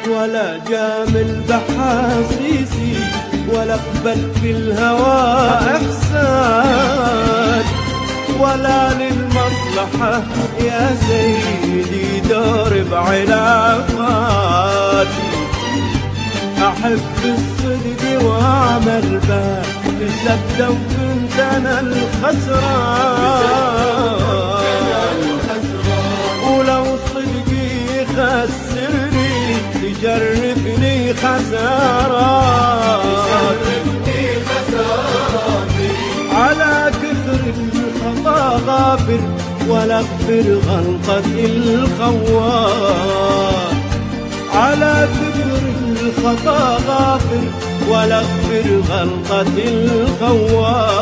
ولا جامل بحاسيسي ولا اقبل في الهوى احسان، ولا للمصلحة يا سيدي دور بعلاقاتي. احب الصدق واعمل به تسبب وكنت انا الخسران، ولو صدقي يخسرني تجرفني خسارات، على كثر الخطا غافر ولا اغفر غلطة الخوان، على كثر الخطا غافر ولا اغفر غلطة الخوان.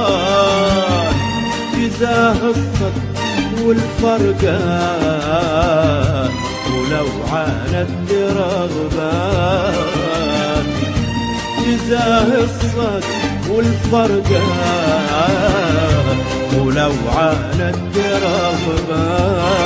جزاه الصدق والفرقان ولو عاند رغباتي، جزاه الصدق والفرقان ولو عاند رغباتي.